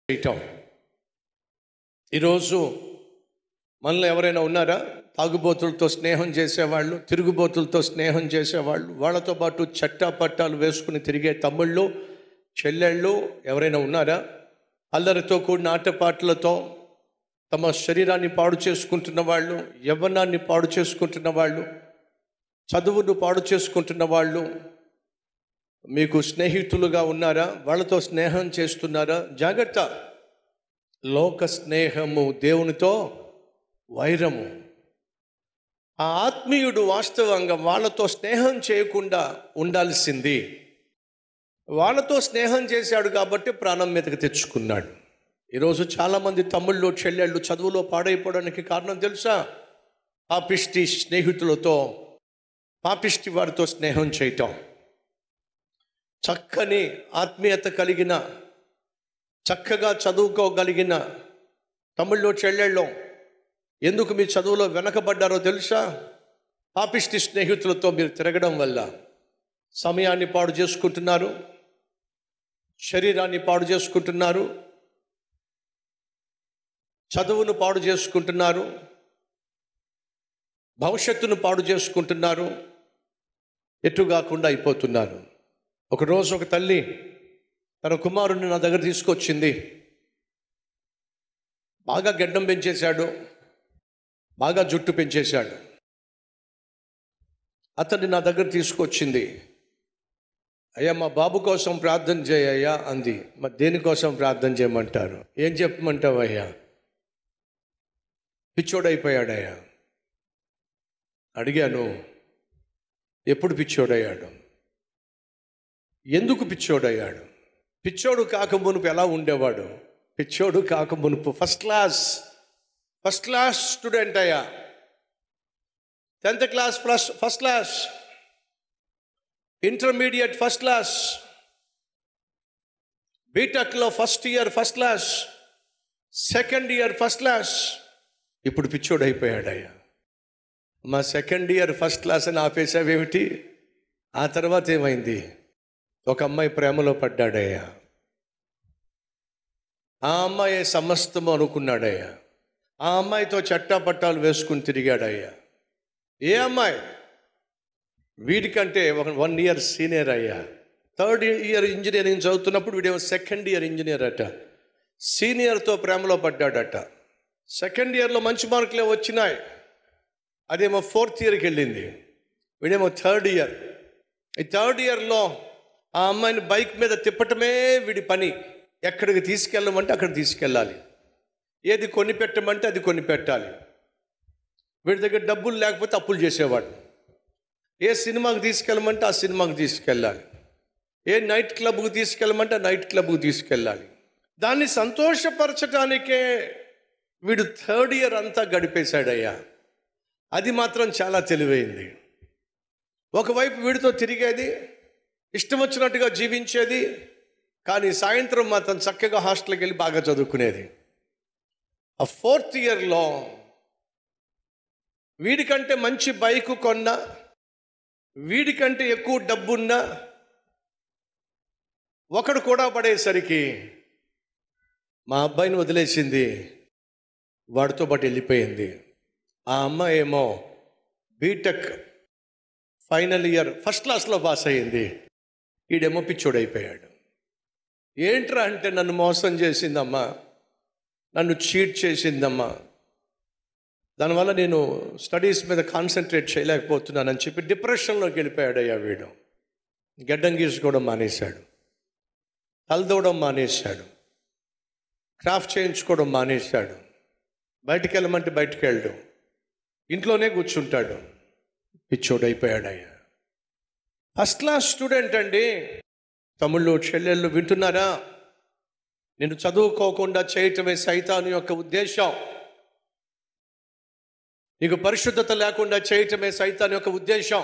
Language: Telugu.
చేయటం. ఈరోజు మనలో ఎవరైనా ఉన్నారా? తాగుబోతులతో స్నేహం చేసేవాళ్ళు, తిరుగుబోతులతో స్నేహం చేసేవాళ్ళు, వాళ్ళతో పాటు చట్టాపట్టాలు వేసుకుని తిరిగే తమ్ముళ్ళు, చెల్లెళ్ళు ఎవరైనా ఉన్నారా? అల్లరితో కూడిన ఆటపాటలతో తమ శరీరాన్ని పాడు చేసుకుంటున్న వాళ్ళు, యవ్వనాన్ని పాడు చేసుకుంటున్న వాళ్ళు, చదువును పాడు చేసుకుంటున్న వాళ్ళు మీకు స్నేహితులుగా ఉన్నారా? వాళ్ళతో స్నేహం చేస్తున్నారా? జాగ్రత్త. లోక స్నేహము దేవునితో వైరము. ఆ ఆత్మీయుడు వాస్తవంగా వాళ్ళతో స్నేహం చేయకుండా ఉండాల్సింది. వాళ్ళతో స్నేహం చేశాడు కాబట్టి ప్రాణం మీదకి తెచ్చుకున్నాడు. ఈరోజు చాలామంది తమ్ముళ్ళు, చెల్లెళ్ళు చదువులో పాడైపోవడానికి కారణం తెలుసా? పాపిష్టి స్నేహితులతో, పాపిష్టి వారితో స్నేహం చేయటం. చక్కని ఆత్మీయత కలిగిన, చక్కగా చదువుకోగలిగిన తమ్ముళ్ళు, చెల్లెళ్ళు ఎందుకు మీ చదువులో వెనకబడ్డారో తెలుసా? పాపిష్టి స్నేహితులతో మీరు తిరగడం వల్ల సమయాన్ని పాడు చేసుకుంటున్నారు, శరీరాన్ని పాడు చేసుకుంటున్నారు, చదువును పాడు చేసుకుంటున్నారు, భవిష్యత్తును పాడు చేసుకుంటున్నారు, ఎటుగాకుండా అయిపోతున్నారు. ఒకరోజు ఒక తల్లి తన కుమారుడిని నా దగ్గర తీసుకొచ్చింది. బాగా గడ్డం పెంచేశాడు, బాగా జుట్టు పెంచేశాడు. అతన్ని నా దగ్గర తీసుకొచ్చింది. అయ్యా, మా బాబు కోసం ప్రార్థన చేయయ్యా అంది. మరి దేనికోసం ప్రార్థన చేయమంటారు? ఏం చెప్పమంటావు అయ్యా? పిచ్చోడైపోయాడయ్యా. అడిగాను, ఎప్పుడు పిచ్చోడయ్యాడు? ఎందుకు పిచ్చోడయ్యాడు? పిచ్చోడు కాక మునుపు ఎలా ఉండేవాడు? పిచ్చోడు కాక మునుపు ఫస్ట్ క్లాస్ స్టూడెంట్ అయ్యా. 10th class first class, intermediate first class, బీటెక్లో first year first class, second year first class. ఇప్పుడు పిచ్చోడు అయిపోయాడయ్యా. మా సెకండ్ ఇయర్ ఫస్ట్ క్లాస్ అని ఆపేసావేమిటి? ఆ తర్వాత ఏమైంది? ఒక అమ్మాయి ప్రేమలో పడ్డాడయ్యా. ఆ అమ్మాయి సమస్తము అనుకున్నాడయ్యా. ఆ అమ్మాయితో చట్టాపట్టాలు వేసుకుని తిరిగాడయ్యా. ఏ అమ్మాయి? వీడికంటే 1 year సీనియర్ అయ్యా. 3rd year ఇంజనీరింగ్ చదువుతున్నప్పుడు వీడేమో 2nd year ఇంజనీర్ అట. సీనియర్తో ప్రేమలో పడ్డాడట. 2nd yearలో మంచి మార్కులే వచ్చినాయి, అదేమో 4th yearకి వెళ్ళింది. వీడేమో 3rd year. ఈ 3rd yearలో ఆ అమ్మాయిని బైక్ మీద తిప్పటమే వీడి పని. ఎక్కడికి తీసుకెళ్ళమంటే అక్కడ తీసుకెళ్ళాలి, ఏది కొని పెట్టమంటే అది కొని పెట్టాలి. వీడి దగ్గర డబ్బులు లేకపోతే అప్పులు చేసేవాడు. ఏ సినిమాకి తీసుకెళ్ళమంటే ఆ సినిమాకి తీసుకెళ్ళాలి, ఏ నైట్ క్లబ్కి తీసుకెళ్ళమంటే ఆ నైట్ క్లబ్కి తీసుకెళ్ళాలి. దాన్ని సంతోషపరచడానికే వీడు 3rd year అంతా గడిపేశాడయ్యా. అది మాత్రం చాలా తెలివైంది. ఒకవైపు వీడితో తిరిగేది, ఇష్టం వచ్చినట్టుగా జీవించేది, కానీ సాయంత్రం మాత్రం చక్కగా హాస్టల్కి వెళ్ళి బాగా చదువుకునేది. ఆ 4th yearలో వీడికంటే మంచి బైకు కొన్నా, వీడికంటే ఎక్కువ డబ్బున్నా ఒకడు కూడా పడేసరికి మా అబ్బాయిని వదిలేసింది, వాడితో పాటు వెళ్ళిపోయింది. ఆ అమ్మాయి ఏమో బీటెక్ ఫైనల్ ఇయర్ ఫస్ట్ క్లాస్లో పాస్ అయ్యింది. ఈడేమో పిచ్చోడైపోయాడు. ఏంట్రా అంటే, నన్ను మోసం చేసిందమ్మా, నన్ను చీట్ చేసిందమ్మా, దానివల్ల నేను స్టడీస్ మీద కాన్సన్ట్రేట్ చేయలేకపోతున్నానని చెప్పి డిప్రెషన్లోకి వెళ్ళిపోయాడయ్యా వీడు. గడ్డం గీసుకోవడం మానేశాడు, తలదూవడం మానేశాడు, క్రాఫ్ట్ చేయించుకోవడం మానేశాడు, బయటికి వెళ్ళమంటే బయటికి వెళ్ళడు, ఇంట్లోనే కూర్చుంటాడు. పిచ్చోడైపోయాడయ్యా. ఫస్ట్ క్లాస్ స్టూడెంట్ అండి. తమ్ముళ్ళు, చెల్లెళ్ళు వింటున్నారా? నేను చదువుకోకుండా చేయటమే సైతాను యొక్క ఉద్దేశం. నీకు పరిశుద్ధత లేకుండా చేయటమే సైతాను యొక్క ఉద్దేశం.